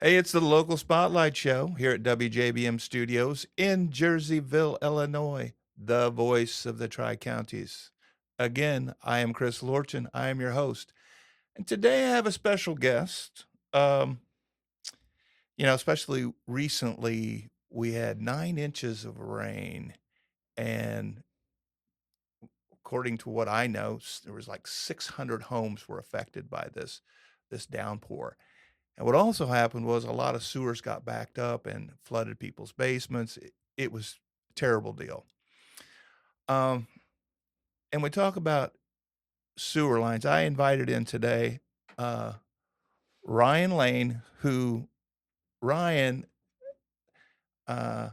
Hey, it's the local spotlight show here at WJBM Studios in Jerseyville, Illinois, the voice of the Tri Counties. Again, I am Chris Lorton. I am your host. And today I have a special guest. Um, especially recently, we had 9 inches of rain. And according to what I know, there was like 600 homes were affected by this downpour. And what also happened was a lot of sewers got backed up and flooded people's basements. It was a terrible deal. Um, and we talk about sewer lines. I invited in today uh, Ryan Lane, who Ryan uh,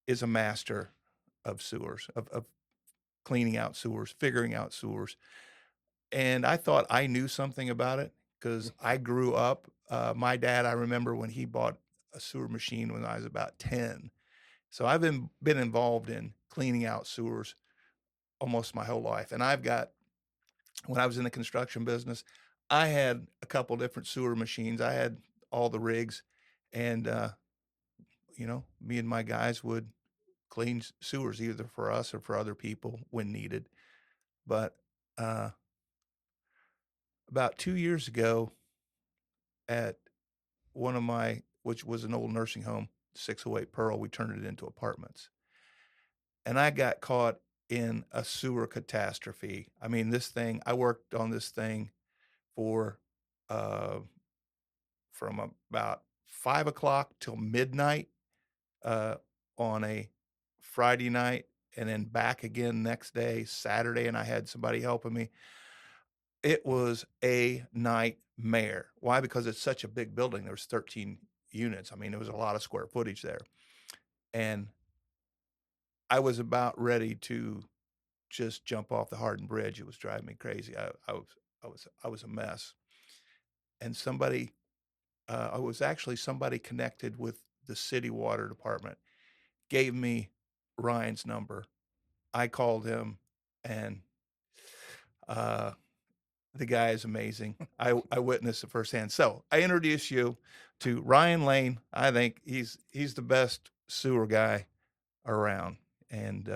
is a master of sewers, of cleaning out sewers, figuring out sewers. And I thought I knew something about it because I grew up. My dad, I remember when he bought a sewer machine when I was about 10. So I've been involved in cleaning out sewers almost my whole life. And when I was in the construction business, I had a couple different sewer machines. I had all the rigs, and me and my guys would clean sewers either for us or for other people when needed. But uh, about 2 years ago, at which was an old nursing home, 608 Pearl, we turned it into apartments. And I got caught in a sewer catastrophe. I mean, I worked on this thing for uh, from about 5 o'clock till midnight uh, on a Friday night, and then back again next day, Saturday, and I had somebody helping me. It was a nightmare. Why? Because it's such a big building. There was 13 units. I mean, there was a lot of square footage there. And I was about ready to just jump off the Hardin Bridge. It was driving me crazy. I was a mess. And I was actually somebody connected with the city water department, gave me Ryan's number. I called him, and uh, the guy is amazing. I witnessed it firsthand. So I introduce you to Ryan Lane. I think he's the best sewer guy around. And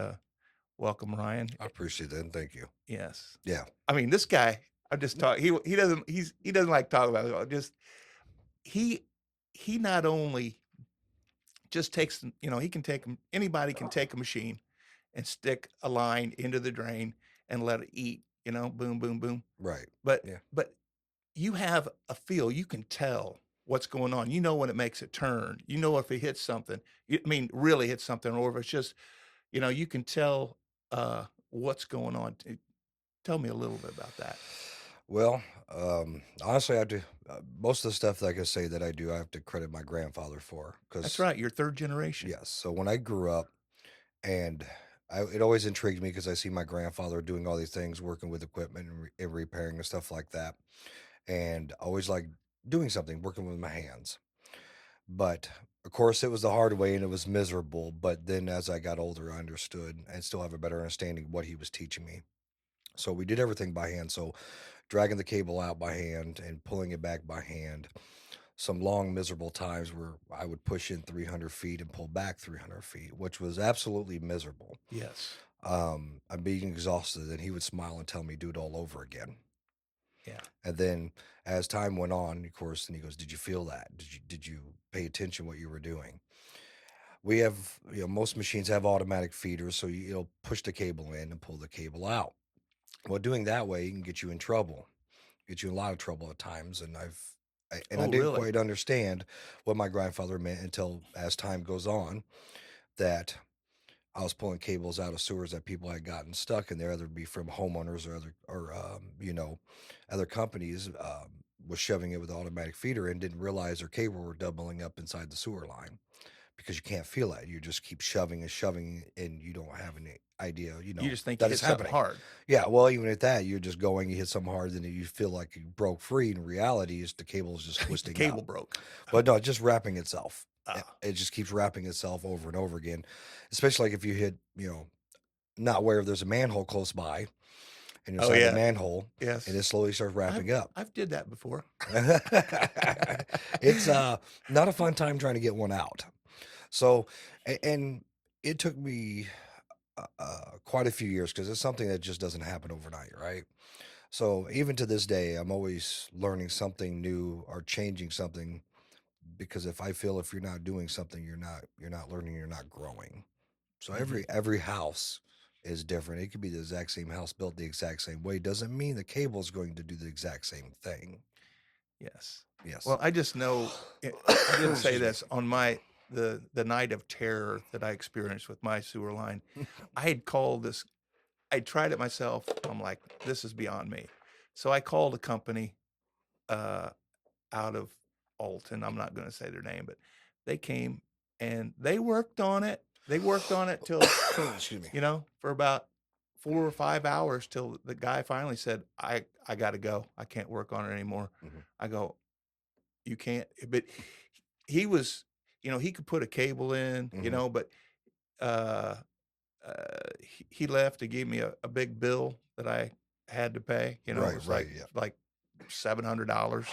welcome, Ryan. I appreciate that, and thank you. Yes. Yeah. I mean, this guy, I'm just talking. He doesn't like talking about it. Just he he not only just takes, he can take anybody can take a machine and stick a line into the drain and let it eat, boom, boom, boom. Right. But Yeah. but you have a feel. You can tell what's going on. You know when it makes a turn. You know if it hits something. I mean, really hits something, or if it's just, you can tell what's going on. Tell me a little bit about that. Well, honestly, I do most of the stuff that I can say that I do. I have to credit my grandfather for That's because right. You're third generation. yes. So when I grew up, and it always intrigued me because I see my grandfather doing all these things, working with equipment and repairing and stuff like that, and I always like doing something, working with my hands. But of course, it was the hard way and it was miserable. But then as I got older, I understood and still have a better understanding of what he was teaching me. So we did everything by hand. So dragging the cable out by hand and pulling it back by hand. Some long, miserable times where I would push in 300 feet and pull back 300 feet, which was absolutely miserable. Yes. I'm being exhausted, and he would smile and tell me, do it all over again. Yeah. And then as time went on, of course, and he goes, did you feel that? Did you pay attention what you were doing? We have, most machines have automatic feeders, so you'll push the cable in and pull the cable out. Well, doing that way can get you in trouble, get you in a lot of trouble at times. And I Oh, didn't really? quite understand what my grandfather meant until as time goes on that I was pulling cables out of sewers that people had gotten stuck in there, whether it be from homeowners or other companies, was shoving it with automatic feeder and didn't realize their cable were doubling up inside the sewer line because you can't feel it. You just keep shoving and shoving, and you don't have any idea, You just think you that hit it's something happening. hard. Yeah, well, even at that, you're just going, you hit something hard, and you feel like you broke free. In reality, is the cable is just The twisting cable out. broke. But no, it's just wrapping itself. Ah, It just keeps wrapping itself over and over again. Especially like if you hit, not where there's a manhole close by, and Oh, inside the yeah. manhole, and Yes. it slowly starts I've wrapping up. I've did that before. It's not a fun time trying to get one out. So, and it took me quite a few years because it's something that just doesn't happen overnight, right? So even to this day, I'm always learning something new or changing something because if you're not doing something, you're not learning, you're not growing. So Mhm. every house is different. It could be the exact same house built the exact same way. Doesn't mean the cable is going to do the exact same thing. Yes. Yes. Well, I just know I didn't say Excuse me. this on my the night of terror that I experienced with my sewer line. I had called this I tried it myself. I'm like, "This is beyond me." So I called a company, uh, out of Alton. I'm not gonna say their name, but they came and they worked on it. They worked on it till, Excuse me. for about 4 or 5 hours till the guy finally said, "I gotta go. I can't work on it anymore." Mhm. I go, "You can't," but he was, he could put a cable in, Mhm. but, uh, he left to give me a big bill that I had to pay. It Right, was right, yeah. like $700,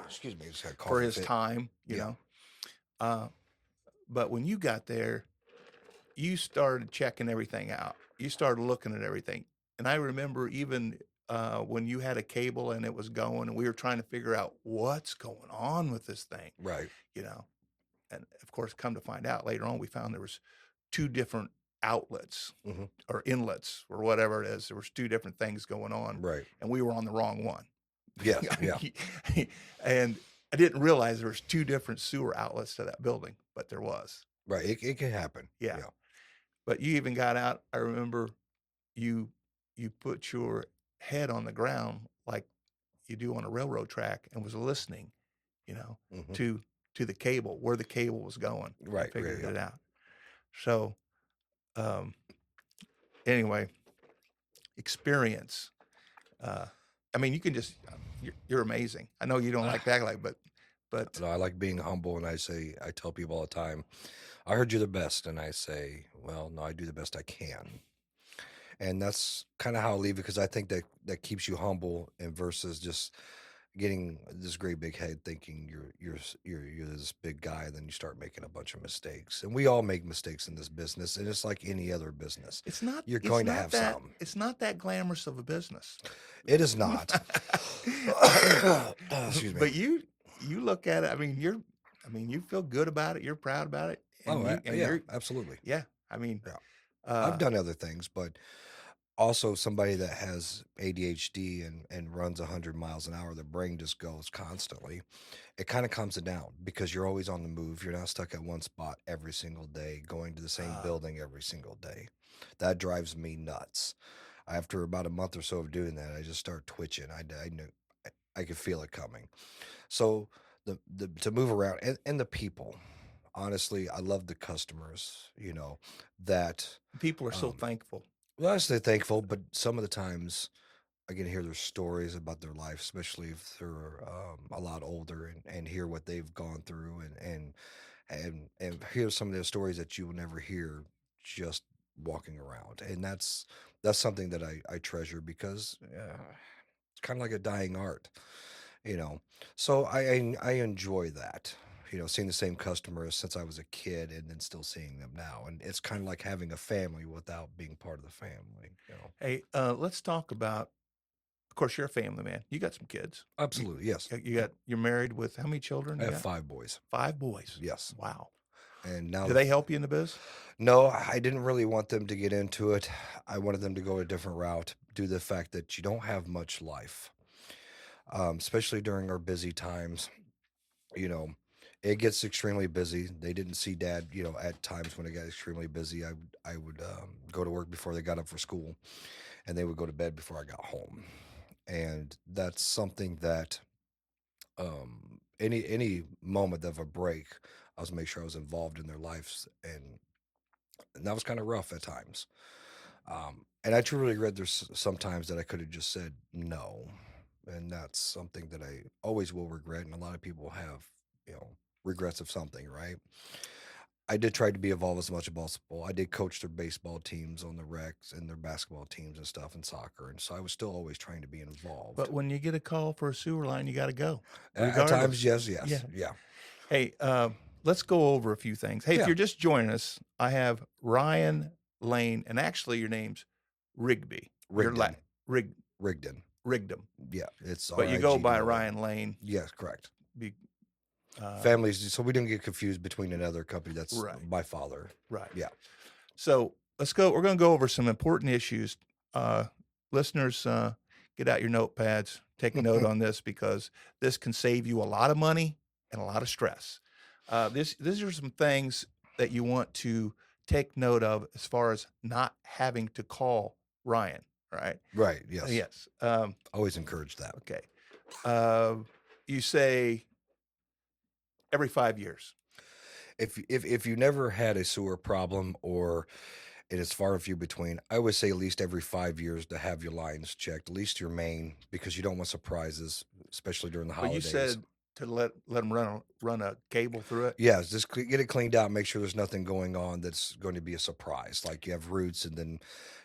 Excuse me, just had a for coughing his fit. time, Yeah. Uh, but when you got there, you started checking everything out. You started looking at everything. And I remember even, when you had a cable and it was going and we were trying to figure out what's going on with this thing, Right. you know? And of course, come to find out later on, we found there was 2 different outlets Mhm. or inlets or whatever it is. There was 2 different things going on, Right. and we were on the wrong one. Yes, yeah. And I didn't realize there was 2 different sewer outlets to that building, but there was. Right, it can happen. Yeah. Yeah. But you even got out, I remember you you put your head on the ground like you do on a railroad track and was listening, you know, Mhm. to the cable, where the cable was going and Right, right, figured yeah. it out. So, um, anyway, experience. Uh, I mean, you can just you're amazing. I know you don't like that, like, but No, I like being humble, and I tell people all the time, "I heard you're the best," and I say, "Well, no, I do the best I can." And that's kinda how I leave it because I think that that keeps you humble and versus just getting this great big head thinking you're this big guy, and then you start making a bunch of mistakes. And we all make mistakes in this business, and it's like any other business. it's not You're it's going to not have that some. it's not that glamorous of a business. It is not. I Excuse me. but you look at it, I mean, you feel good about it, you're proud about it, and Oh, yeah, you're absolutely. yeah, I mean, Yeah. I've uh, done other things, but also somebody that has ADHD and runs 100 miles an hour, the brain just goes constantly. It kind of calms it down because you're always on the move. You're not stuck at one spot every single day, going to the same uh, building every single day. That drives me nuts. After about a month or so of doing that, I just start twitching. I knew I could feel it coming. So the to move around and the people. Honestly, I love the customers, that people are so um thankful. well, I say thankful, but some of the times I get to hear their stories about their life, especially if they're a lot older and hear what they've gone through and hear some of their stories that you will never hear just walking around. And that's something that I treasure because it's kind of like a dying art, you know. So I enjoy that. Seeing the same customers since I was a kid and then still seeing them now. And it's kind of like having a family without being part of the family. Hey, let's talk about, of course, you're a family man. You got some kids. Absolutely. Yes. Yep. You're married with how many children I you have got? 5 boys. 5 boys. Yes. Wow. And now Do they help you in the biz? no, I didn't really want them to get into it. I wanted them to go a different route due to the fact that you don't have much life, especially during our busy times. You know, it gets extremely busy. They didn't see dad, at times when it got extremely busy. I would go to work before they got up for school, and they would go to bed before I got home. And that's something that any moment of a break, I was make sure I was involved in their lives, and that was kind of rough at times. And I truly regret there's some times that I could have just said no, and that's something that I always will regret, and a lot of people have, you know, regrets of something, right? I did try to be involved as much as possible. I did coach their baseball teams on the recs and their basketball teams and stuff and soccer, and so I was still always trying to be involved. But when you get a call for a sewer line, you gotta go, At times, regardless. yes, Yeah. yes, yeah, Hey, let's go over a few things. Hey, if yeah. you're just joining us, I have Ryan Lane, and actually your name's Rigby. You're Rigdon, Rig Rigdon. Rigdom, Yeah, it's but you go by Rigdon. Ryan Lane. Yes, correct. Be, Families, so we didn't get confused between another company. That's right, my father. right. Yeah. So let's go. We're going to go over some important issues. Listeners, get out your notepads, take a note on this because this can save you a lot of money and a lot of stress. These are some things that you want to take note of as far as not having to call Ryan, right? Right. Yes. Yes. Always encourage that. Okay. You say every 5 years. If you never had a sewer problem or it is far and few between, I would say at least every 5 years to have your lines checked, at least your main, because you don't want surprises, especially during the But you holidays. said to let them run a cable through it. Yes, just get it cleaned out, make sure there's nothing going on that's going to be a surprise. Like you have roots, and then,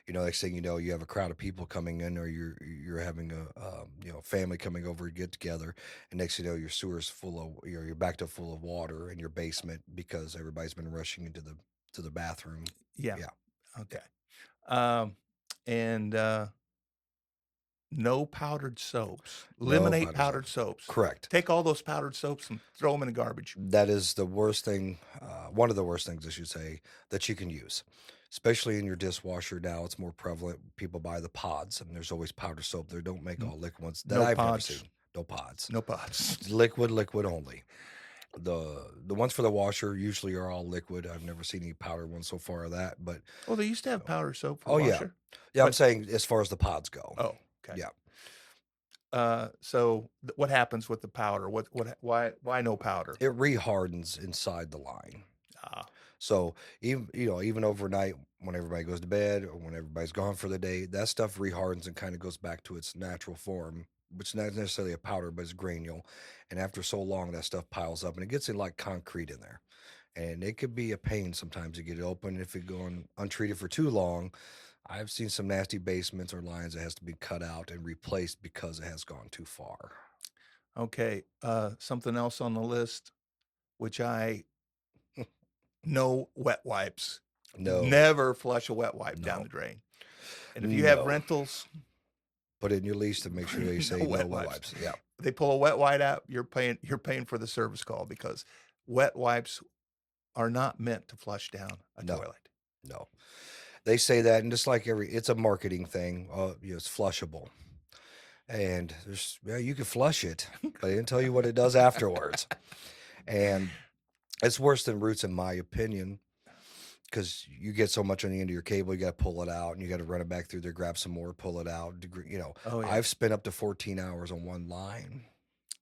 next thing you know, you have a crowd of people coming in, or you're having a family coming over to get together, and next thing you know, your sewer's full of you're backed up full of water in your basement because everybody's been rushing into the bathroom. Yeah. Yeah, Okay. And no powdered soaps. no Eliminate powder powdered soap. soaps. Correct. Take all those powdered soaps and throw them in the garbage. That is the worst thing. One of the worst things, I should say, that you can use, especially in your dishwasher. Now it's more prevalent. People buy the pods, and there's always powder soap. They don't make all liquid ones that No I've never pods. seen. No pods. No pods. Liquid only. The ones for the washer usually are all liquid. I've never seen any powder ones so far of that, but Well, they used to have powder soap for oh yeah, washer. yeah. I'm But- saying as far as the pods go. Oh, okay. Yeah. So what happens with the powder? Why no powder? It rehardens inside the line. Ah, So even overnight when everybody goes to bed or when everybody's gone for the day, that stuff rehardens and kind of goes back to its natural form, which is not necessarily a powder, but it's granule. And after so long, that stuff piles up and it gets in like concrete in there. And it could be a pain sometimes to get it open if it going untreated for too long. I've seen some nasty basements or lines that has to be cut out and replaced because it has gone too far. okay. Something else on the list, which no wet wipes. No, Never flush a wet wipe down No. the drain. And if you have No. rentals, put it in your lease to make sure they say No no wet wet wipes. wipes. Yeah. they pull a wet wipe out, you're paying for the service call because wet wipes are not meant to flush down a No. toilet. No. They say that, and just like it's a marketing thing. It's flushable, and you can flush it, but they didn't tell you what it does afterwards. And it's worse than roots, in my opinion, because you get so much on the end of your cable, you got to pull it out, and you got to run it back through there, grab some more, pull it out. Oh yeah. I've spent up to 14 hours on one line.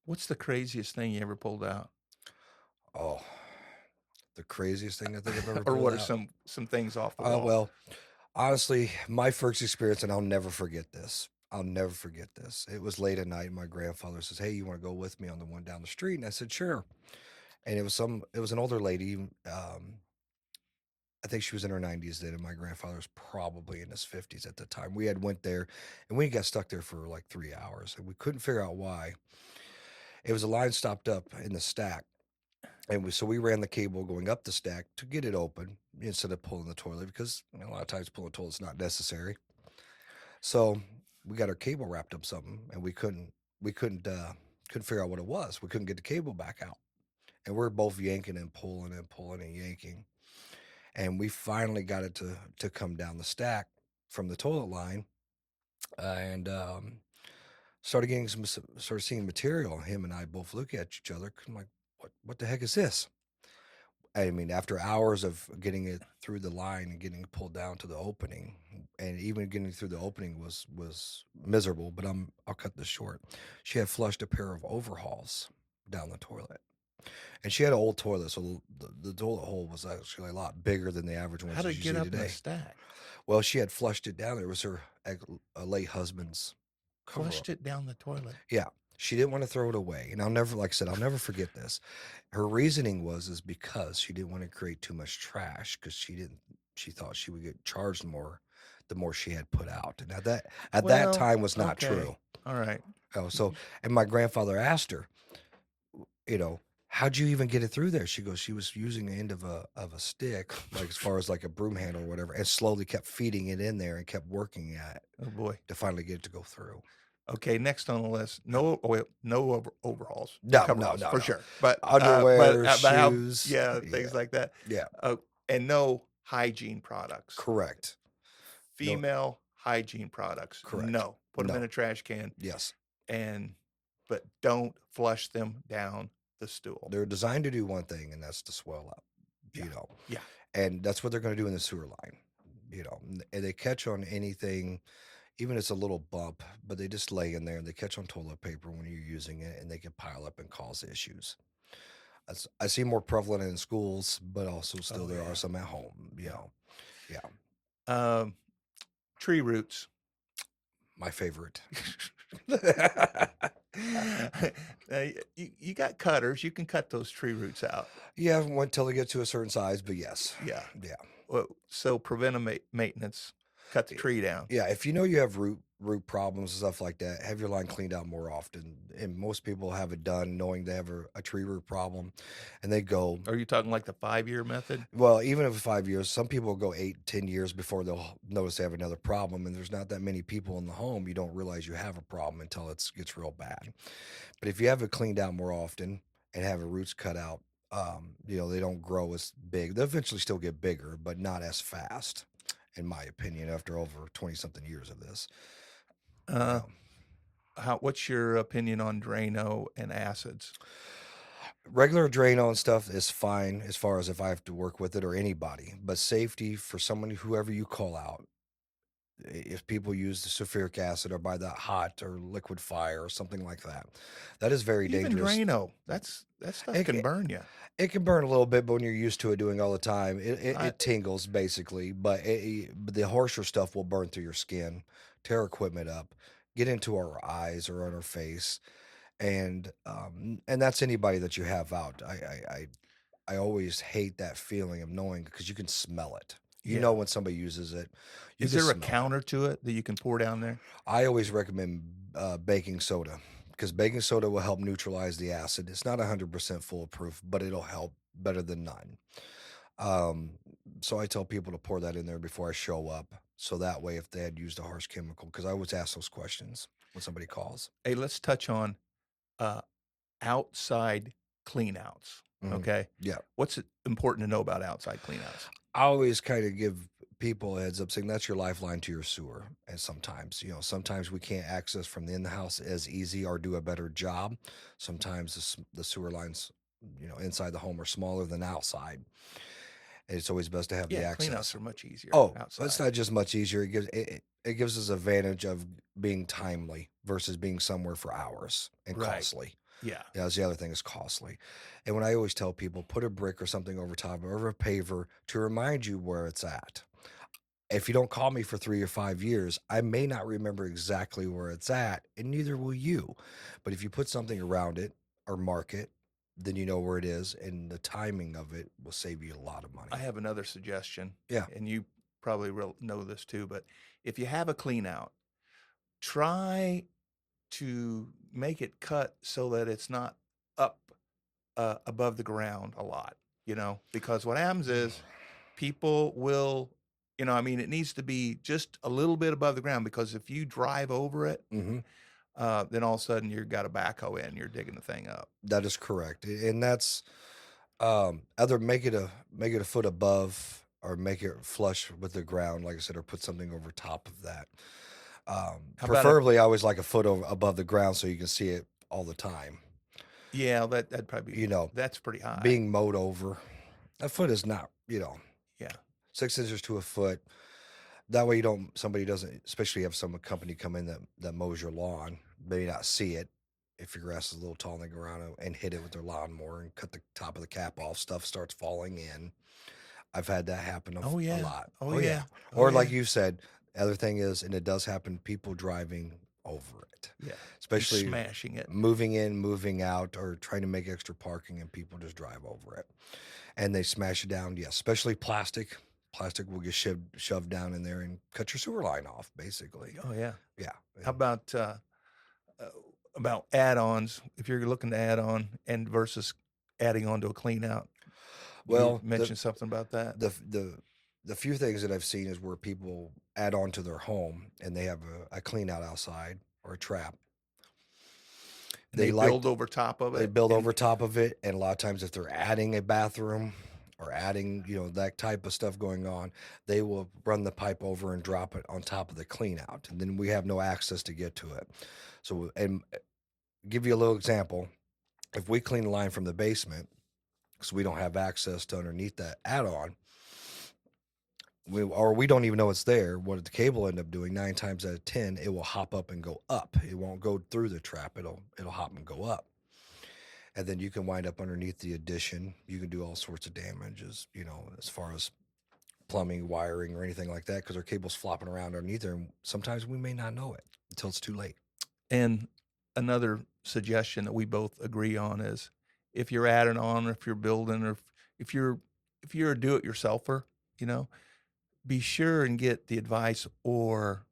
What's the craziest thing you ever pulled out? Oh, the craziest thing I think I've ever Or pulled what are out. some things off the wall? Well, honestly, my first experience, and I'll never forget this. I'll never forget this. It was late at night. And my grandfather says, "Hey, you want to go with me on the one down the street?" And I said, "Sure." And it was an older lady. I think she was in her 90s then, and my grandfather was probably in his 50s at the time. We had went there, and we got stuck there for like 3 hours, and we couldn't figure out why. It was a line stopped up in the stack. And so we ran the cable going up the stack to get it open instead of pulling the toilet because a lot of times pulling the toilet's not necessary. So we got our cable wrapped up something, and we couldn't figure out what it was. We couldn't get the cable back out, and we're both yanking and pulling and yanking, and we finally got it to come down the stack from the toilet line, and started seeing material. Him and I both look at each other. I'm like, what the heck is this? I mean, after hours of getting it through the line and getting it pulled down to the opening, and even getting through the opening was miserable. But I'll cut this short. She had flushed a pair of overhauls down the toilet, and she had an old toilet, so the toilet hole was actually a lot bigger than the average one How you did it get see up in the today. stack? Well, she had flushed it down. It was her late husband's cover Flushed it down the toilet. Yeah. She didn't want to throw it away. And I'll never, like I said, I'll never forget this. Her reasoning is because she didn't want to create too much trash because she thought she would get charged more the more she had put out. And at that Well, time was not okay. true. All right. Oh, so, and my grandfather asked her, you know, how'd you even get it through there? She goes, she was using the end of a stick, like as far as like a broom handle or whatever, and slowly kept feeding it in there and kept working at it Oh boy. to finally get it to go through. Okay, next on the list, no overalls, No, no, coveralls no, for no. sure. But Underwear, but how? shoes. Yeah, Yeah, things like that. yeah, Uh, and no hygiene products. correct. No, Female hygiene products. correct. No, put them in No, a trash can, yes. and but don't flush them down the stool. They're designed to do one thing, and that's to swell up, Yeah, yeah. and that's what they're going to do in the sewer line, and they catch on anything, even if it's a little bump, but they just lay in there and they catch on toilet paper when you're using it, and they can pile up and cause issues. I see more prevalent in schools, but also still Oh there are yeah, some at home. yeah. Yeah, Um, tree roots. my favorite. You got cutters. You can cut those tree roots out. Yeah, wait till they get to a certain size, but yes, Yeah. yeah. Well, so preventive maintenance. Cut the tree down. Yeah, if you know you have root problems and stuff like that, have your line cleaned out more often. And most people have it done knowing they have a tree root problem, and they go. Are you talking like the 5-year method? Well, even if 5 years, some people will go 8, 10 years before they'll notice they have another problem. And there's not that many people in the home, you don't realize you have a problem until it gets real bad. But if you have it cleaned out more often and have the roots cut out, they don't grow as big. They'll eventually still get bigger, but not as fast, in my opinion, after over 20 something years of this. Uh, Um, what's your opinion on Drano and acids? Regular Drano and stuff is fine as far as if I have to work with it or anybody, but safety for someone, whoever you call out, if people use the sulfuric acid or buy that hot or liquid fire or something like that, that is very Even dangerous. Drano, that stuff It, can c- burn you. it can burn a little bit, but when you're used to it doing all the time, I it tingles basically. But the harsher stuff will burn through your skin, tear equipment up, get into our eyes or on our face, and that's anybody that you have out. I always hate that feeling of knowing because you can smell it. You know Yeah. when somebody uses it, you Is can there a smell it. counter to it that you can pour down there? I always recommend baking soda because baking soda will help neutralize the acid. It's not 100% foolproof, but it'll help better than none. Um, so I tell people to pour that in there before I show up. So that way, if they had used a harsh chemical, because I always ask those questions when somebody calls. Hey, let's touch on uh, outside cleanouts. Mhm. Okay. Yeah. What's important to know about outside cleanouts? I always kind of give people a heads up saying that's your lifeline to your sewer. And sometimes we can't access from the in the house as easy or do a better job. Sometimes the sewer lines, inside the home are smaller than outside. And it's always best to have the Yeah, access. cleanouts are much easier Oh, it's outside. not just much easier. It gives us advantage of being timely versus being somewhere for hours and Right. costly. Yeah. Yeah, that's the other thing is costly. And when I always tell people, put a brick or something over top or a paver to remind you where it's at. If you don't call me for 3 or 5 years, I may not remember exactly where it's at, and neither will you. But if you put something around it or mark it, then you know where it is, and the timing of it will save you a lot of I money. have another suggestion, Yeah. and you probably know this too, but if you have a cleanout, try to make it cut so that it's not up above the ground a lot, because what happens is people will, I mean, it needs to be just a little bit above the ground because if you drive over it, hmm then all of a sudden you've got a backhoe in, you're digging the thing up. That is correct, and that's either make it a foot above or make it flush with the ground, like I said, or put something over top of that. How about Preferably, I always like a foot above the ground so you can see it all the time. yeah, that'd probably be, You know, that's pretty high. being mowed over, a foot is not, Yeah. 6 inches to a foot. That way, somebody doesn't, especially have some company come in that mows your lawn, may not see it if your grass is a little tall and they go around and hit it with their lawnmower and cut the top of the cap off. Stuff starts falling in. I've had that happen Oh a yeah. lot. Oh Oh yeah. yeah. Oh Or like yeah. you said, the other thing is, and it does happen, people driving over it, Yeah. Just especially smashing it. moving in, moving out, or trying to make extra parking, and people just drive over it and they smash it down. Yeah, especially plastic. Plastic will get shoved down in there and cut your sewer line off, basically. Oh yeah. Yeah. How And, uh, about add-ons? If you're looking to add on and versus adding on to a clean out, you well, mentioned something about that. the the the few things that I've seen is where people add on to their home and they have a clean out outside or a trap. And they They like build over top of They it. build And over top of it, and a lot of times if they're adding a bathroom or adding, that type of stuff going on, they will run the pipe over and drop it on top of the clean out, and then we have no access to get to it. So, and give you a little example, if we clean the line from the basement, because we don't have access to underneath that add-on, we don't even know it's there. What the cable end up doing 9 times out of 10, it will hop up and go up. It won't go through the trap. It'll hop and go up. And then you can wind up underneath the addition. You can do all sorts of damages, as far as plumbing, wiring, or anything like that, because our cable's flopping around underneath there. And sometimes we may not know it until it's too late. and another suggestion that we both agree on is if you're adding on, or if you're building, or if you're a do-it-yourselfer, you know, be sure and get the advice or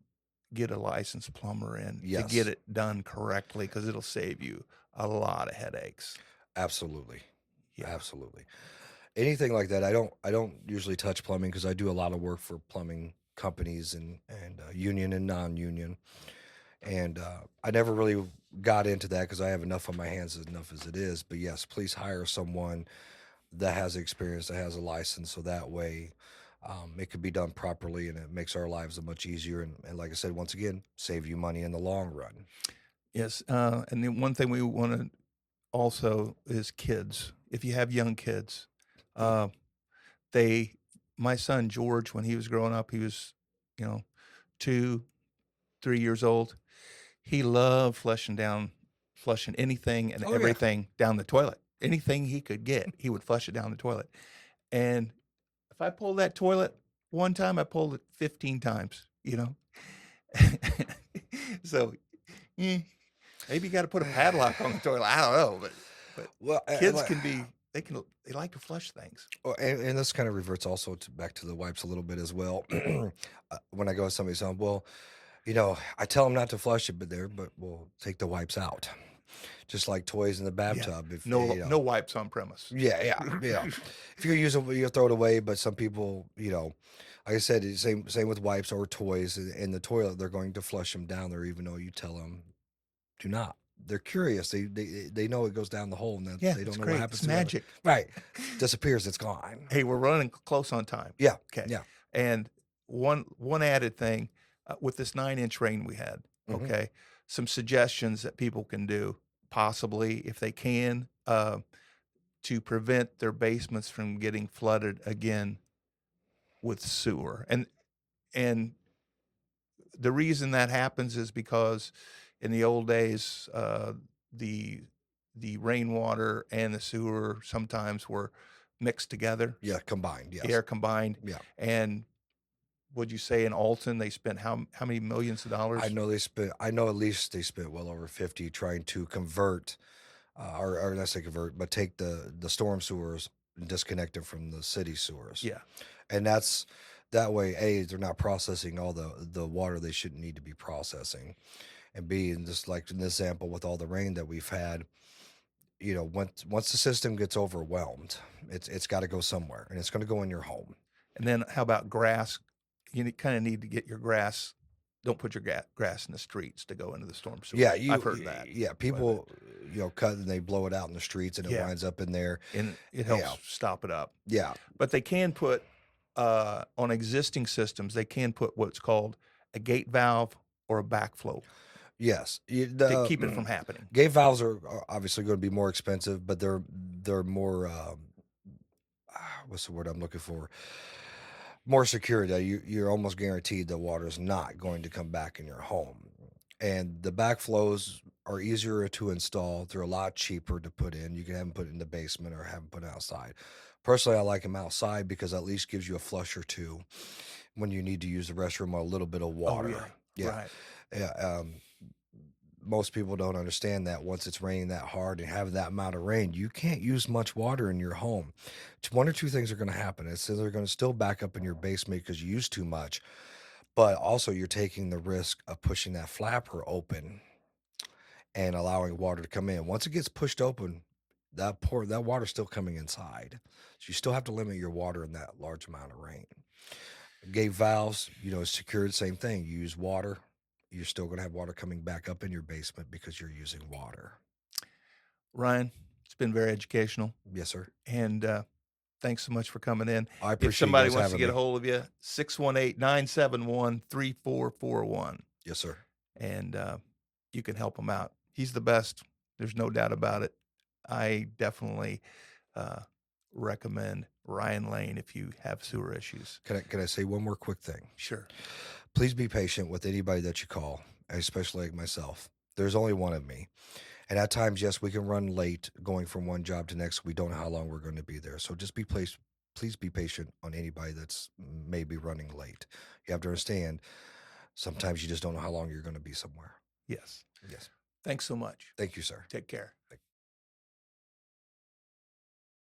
get a licensed plumber in to get Yes, it done correctly, because it'll save you a lot of headaches. absolutely, Yeah. absolutely. Anything like that, I don't usually touch plumbing because I do a lot of work for plumbing companies and union and non-union, and I never really got into that because I have enough on my hands enough as it is. But yes, please hire someone that has experience, that has a license, so that way it could be done properly and it makes our lives much easier. And like I said, once again, save you money in the long run. Yes. And then one thing we want to also is kids. If you have young kids, uh, they, my son George, when he was growing up, he was, you know, 2, 3 years old. He loved flushing anything and Oh yeah, everything down the toilet. Anything he could get, he would flush it down the toilet. And if I pulled that toilet one time, I pulled it 15 times, you know? So, eh, maybe you got to put a padlock on the toilet. I don't know, but well, kids they like to flush things. and this kind of reverts also back to the wipes a little bit as well. When I go to somebody's home, well, I tell them not to flush it, but we'll take the wipes out, just like toys in the Yeah. bathtub. If No wipes on premise. yeah, yeah, yeah. If you use it, you throw it away. But some people, like I said, it's same with wipes or toys in the toilet. They're going to flush them down there, even though you tell them do not. They're curious. They know it goes down the hole, and that Yeah, they it's don't know what great. happens It's to the other. magic. Right, disappears. It's gone. Hey, we're running close on time. Yeah, Okay. yeah. And one added thing with this 9-inch rain we had, Hmm. okay, some suggestions that people can do, possibly if they can, to prevent their basements from getting flooded again with sewer. And the reason that happens is because in the old days, the the rainwater and the sewer sometimes were mixed together, Yeah, combined. Yes. air combined. Yeah. And would you say in Alton they spent how many millions of I dollars? know they spent. I know at least they spent well over 50 trying to convert, or not say convert, but take the storm sewers and disconnect them from the city sewers. Yeah. And that's that way. A, they're not processing all the water they shouldn't need to be processing, and B, and just like in this example with all the rain that we've had, once the system gets overwhelmed, it's got to go somewhere, and it's going to go in your home. And then how about grass? You kind of need to get your grass. Don't put your grass in the streets to go into the storm sewer. Yeah, I've heard that. yeah, people, cut and they blow it out in the streets and it Yeah. winds up in there. And it helps Yeah, stop it up. yeah, But they can put on existing systems, they can put what's called a gate valve or a backflow yes. to keep it from happening. Gate valves are obviously going to be more expensive, but they're more what's the word I'm looking for? More secure that you're almost guaranteed the water's not going to come back in your home. And the backflows are easier to install. They're a lot cheaper to put in. You can have them put in the basement or have them put outside. Personally, I like them outside because at least gives you a flush or two when you need to use the restroom or a little bit of Oh water. yeah, Yeah, right. yeah. most people don't understand that once it's raining that hard and have that amount of rain, you can't use much water in your home. One or two things are going to happen. It's either going to still back up in your basement because you use too much, but also you're taking the risk of pushing that flapper open and allowing water to come in. Once it gets pushed open, that water's still coming inside. So you still have to limit your water in that large amount of rain. Gate valves, secured, same thing. You use water, you're still going to have water coming back up in your basement because you're using water. Ryan, it's been very educational, Yes, sir. and thanks so much for coming in. I If appreciate you somebody guys wants to having get me. a hold of you, 618-971-3441, Yes, sir. and you can help him out. He's the best. There's no doubt about it. I definitely recommend Ryan Lane if you have sewer issues. Can I say one more quick thing? Sure. Please be patient with anybody that you call, especially like myself. There's only one of me. And at times, yes, we can run late going from one job to next. We don't know how long we're going to be there. So just please be patient on anybody that's maybe running late. You have to understand, sometimes you just don't know how long you're going to be somewhere. Yes. Yes. Thanks so much. Thank you, sir. Take care. Thank you.